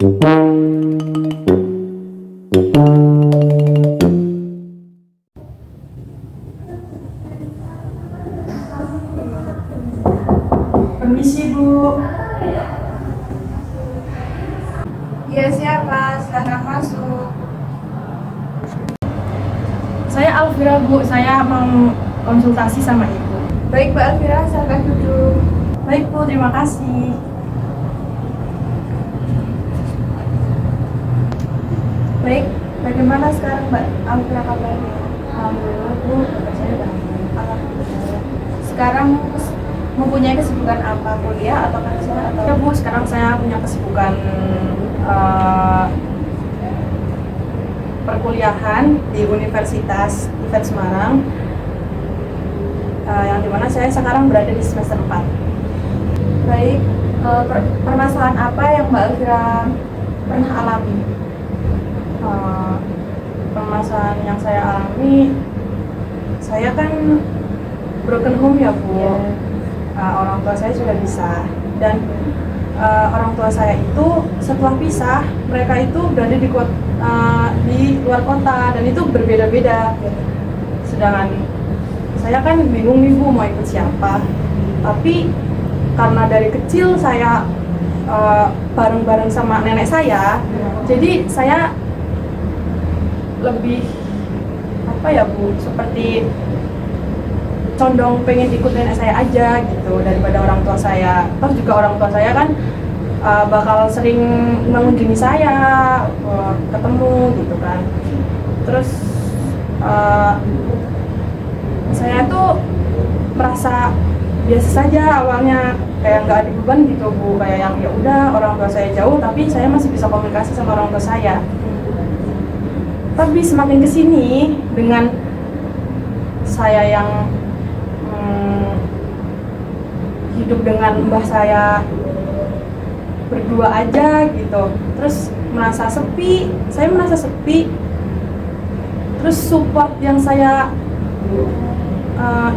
Permisi Bu. Iya siapa? Silahkan masuk. Saya Alvira Bu, saya mau konsultasi sama Ibu. Baik Mbak Alvira, silahkan duduk. Baik Bu, terima kasih. Baik, bagaimana sekarang Mbak Alvira kabarnya? Alhamdulillah Bu, kabar saya baik. Alhamdulillah. Sekarang mempunyai kesibukan apa? Kuliah atau kerja atau? Ya Bu, sekarang saya punya kesibukan perkuliahan di Universitas IFET Semarang, yang dimana saya sekarang berada di semester 4. Baik, permasalahan apa yang Mbak Alvira pernah alami? Permasalahan yang saya alami, saya kan broken home ya Bu. Orang tua saya sudah pisah, dan orang tua saya itu setelah pisah, mereka itu berada di luar kota, dan itu berbeda-beda. Sedangkan saya kan bingung nih Bu, mau ikut siapa. Tapi karena dari kecil saya bareng-bareng sama nenek saya, jadi saya lebih apa ya Bu, seperti condong pengen ikut nenek saya aja gitu daripada orang tua saya. Terus juga orang tua saya kan bakal sering mengunjungi saya, ketemu gitu kan. Terus saya tuh merasa biasa saja awalnya, kayak nggak ada beban gitu Bu, kayak yang ya udah orang tua saya jauh tapi saya masih bisa komunikasi sama orang tua saya. Tapi semakin kesini dengan saya yang hidup dengan mbah saya berdua aja gitu, terus saya merasa sepi. Terus support yang saya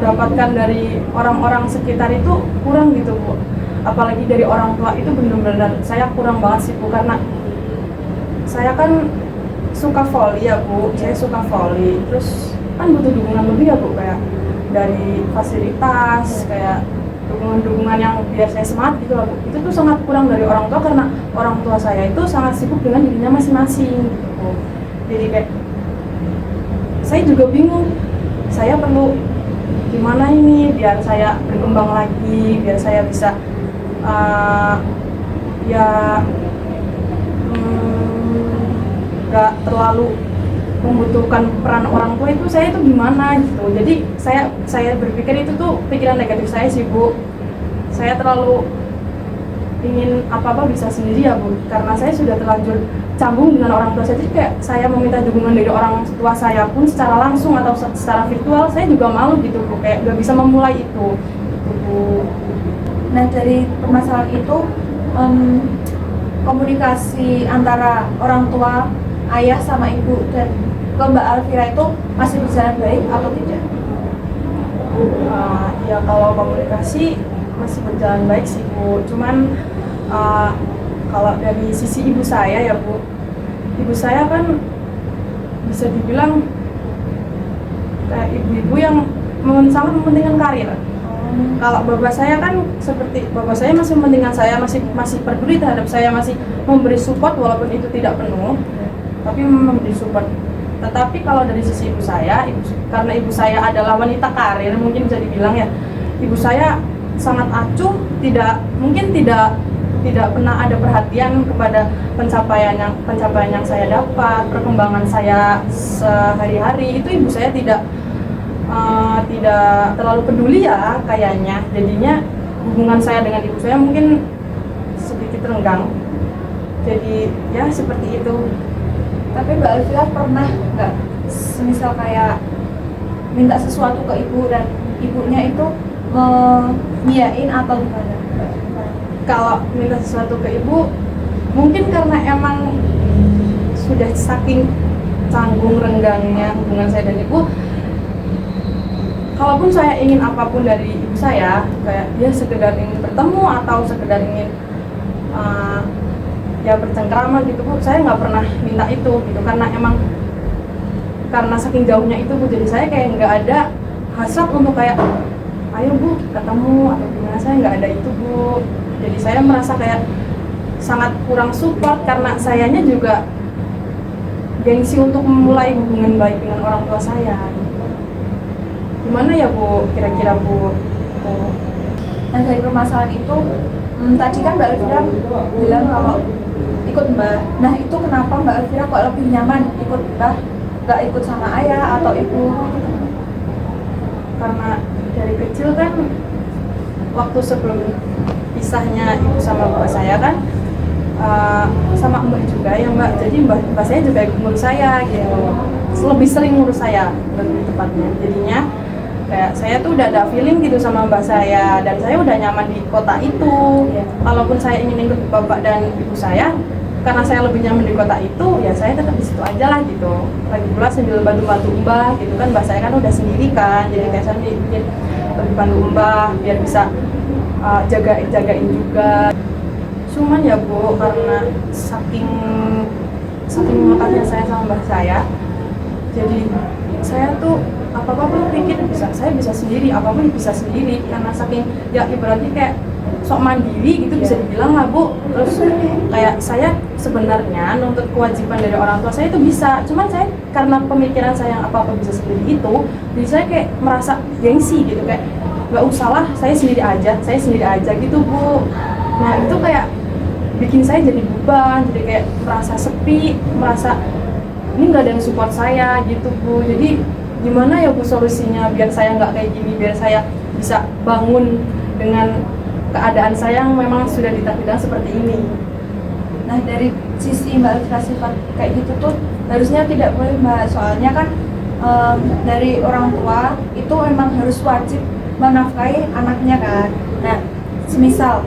dapatkan dari orang-orang sekitar itu kurang gitu Bu, apalagi dari orang tua itu benar-benar saya kurang banget sih Bu, karena saya kan suka volley ya Bu, saya suka volley, terus kan butuh dukungan lebih ya Bu, kayak dari fasilitas, kayak dukungan-dukungan yang biar saya semangat gitu lah Bu. Itu tuh sangat kurang dari orang tua, karena orang tua saya itu sangat sibuk dengan dirinya masing-masing gitu Bu. Jadi kayak saya juga bingung, saya perlu gimana ini biar saya berkembang lagi, biar saya bisa gak terlalu membutuhkan peran orang tua itu, saya itu gimana gitu. Jadi saya berpikir itu tuh pikiran negatif saya sih Bu. Saya terlalu ingin apa-apa bisa sendiri ya Bu, karena saya sudah terlanjur cambung dengan orang tua saya. Jadi kayak saya meminta dukungan dari orang tua saya pun secara langsung atau secara virtual, saya juga malu gitu Bu, kayak gak bisa memulai itu gitu Bu. Nah dari permasalahan itu, komunikasi antara orang tua, ayah sama ibu dan ke Mbak Alvira itu masih berjalan baik atau tidak? Ya kalau komunikasi masih berjalan baik sih Bu, cuman kalau dari sisi ibu saya ya Bu, ibu saya kan bisa dibilang kayak ibu-ibu yang sangat mementingkan karir. Kalau bapak saya kan seperti bapak saya masih mementingkan saya, masih peduli terhadap saya, masih memberi support walaupun itu tidak penuh, tapi memberi support. Tetapi kalau dari sisi ibu saya, karena ibu saya adalah wanita karir, mungkin bisa dibilang ya, ibu saya sangat acuh, tidak pernah ada perhatian kepada pencapaian yang saya dapat, perkembangan saya sehari-hari. Itu ibu saya tidak terlalu peduli ya kayaknya. Jadinya hubungan saya dengan ibu saya mungkin sedikit renggang. Jadi ya seperti itu. Tapi Mbak Alvira pernah nggak semisal kayak minta sesuatu ke ibu dan ibunya itu ngiyain atau gimana? Kalau minta sesuatu ke ibu, mungkin karena emang sudah saking canggung renggangnya hubungan saya dan ibu, kalaupun saya ingin apapun dari ibu saya, kayak dia sekedar ingin bertemu atau sekedar ingin ya bercengkrama gitu Bu, saya nggak pernah minta itu gitu, karena saking jauhnya itu Bu, jadi saya kayak nggak ada hasrat untuk kayak ayo Bu ketemu atau gimana, saya nggak ada itu Bu. Jadi saya merasa kayak sangat kurang support karena sayanya juga gengsi untuk memulai hubungan baik dengan orang tua saya. Gimana ya Bu, kira-kira Bu? Nah dari permasalahan itu, tadi kan Mbak Elvira bilang kalau ikut Mbah. Nah itu kenapa Mbak Elvira kok lebih nyaman ikut Mbah, nggak ikut sama ayah atau ibu? Karena dari kecil kan, waktu sebelum pisahnya ibu sama bapak saya kan, sama mbak juga ya Mbak, jadi mbak saya juga ikut ngurus saya gitu, lebih sering ngurus saya lebih tepatnya. Jadinya kayak saya tuh udah ada feeling gitu sama mbak saya, dan saya udah nyaman di kota itu. Kalaupun saya ingin ikut bapak dan ibu saya, karena saya lebih nyaman di kota itu, ya saya tetap di situ aja lah gitu. Lagi pula sambil bantu-bantu mbah gitu kan, mbak saya kan udah sendiri kan, jadi kayak saya bikin bantu mbah biar bisa jagain juga. Cuman ya Bu, karena saking ngakaknya saya sama mbah saya, jadi saya tuh apa-apa pikir saya bisa sendiri, apapun bisa sendiri, karena saking ya ibaratnya kayak sok mandiri gitu bisa dibilang lah Bu. Terus kayak saya sebenarnya nuntut kewajiban dari orang tua saya itu bisa, cuman saya karena pemikiran saya yang apa-apa bisa sendiri itu, jadi saya kayak merasa gengsi gitu, kayak nggak usah lah, saya sendiri aja gitu Bu. Nah itu kayak bikin saya jadi beban, jadi kayak merasa sepi, merasa ini nggak ada yang support saya gitu Bu. Jadi gimana ya Bu solusinya biar saya nggak kayak gini, biar saya bisa bangun dengan keadaan saya yang memang sudah ditakdirkan seperti ini. Nah dari sisi Mbak Elvira sifat kayak gitu tuh harusnya tidak boleh Mbak, soalnya kan dari orang tua itu memang harus wajib menafkahi anaknya kan. Nah semisal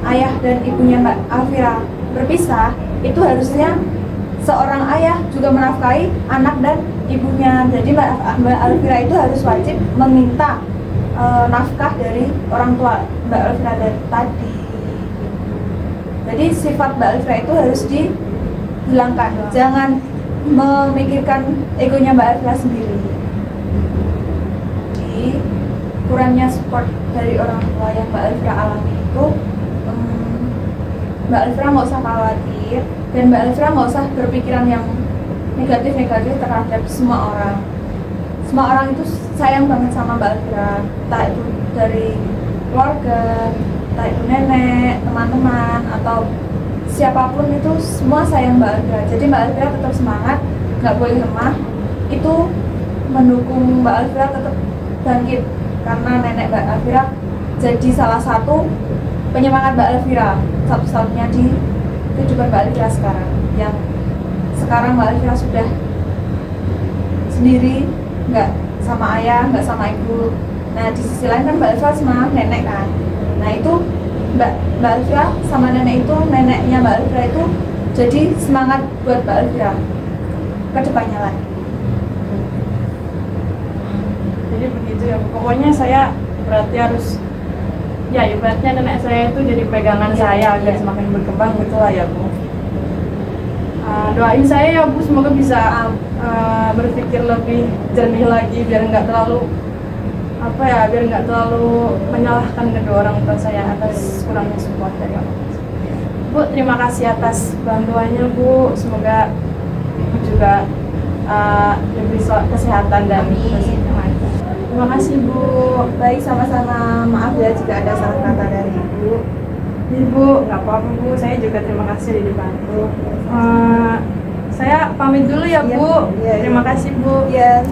ayah dan ibunya Mbak Elvira berpisah, itu harusnya seorang ayah juga menafkahi anak dan ibunya. Jadi Mbak Elvira itu harus wajib meminta nafkah dari orang tua Mbak Elvira tadi. Jadi sifat Mbak Elvira itu harus dihilangkan, jangan memikirkan egonya Mbak Elvira sendiri. Jadi kurangnya support dari orang tua yang Mbak Elvira alami itu, Mbak Elvira nggak usah khawatir, dan Mbak Elvira nggak usah berpikiran yang negatif terhadap semua orang. Semua orang itu sayang banget sama Mbak Elvira, entah itu dari keluarga, entah itu nenek, teman-teman, atau siapapun itu semua sayang Mbak Elvira. Jadi Mbak Elvira tetap semangat, nggak boleh lemah. Itu mendukung Mbak Elvira tetap bangkit, karena nenek Mbak Elvira jadi salah satu penyemangat Mbak Elvira, satu-satunya di kehidupan Mbak Elvira sekarang. Yang sekarang Mbak Elvira sudah sendiri, nggak sama ayah, nggak sama ibu. Nah di sisi lain kan Mbak Elvira sama nenek kan. Nah itu Mbak Elvira sama nenek itu, neneknya Mbak Elvira itu jadi semangat buat Mbak Elvira ke depannya lagi. Jadi begitu ya, pokoknya saya berarti harus, ya ibaratnya nenek saya itu jadi pegangan saya agar semakin berkembang gitu lah ya Bu. Doain saya ya Bu, semoga bisa berpikir lebih jernih lagi, biar nggak terlalu menyalahkan kedua orang tua saya atas kurangnya support dari orang tua. Bu, terima kasih atas bantuannya Bu, semoga Ibu juga diberi kesehatan dan kesembuhan. Terima kasih Bu. Baik, sama-sama. Maaf ya jika ada salah kata dari Ibu. Ibu, nggak apa-apa Bu, saya juga terima kasih dibantu. Saya pamit dulu ya Bu. Iya. Terima kasih Bu. Iya.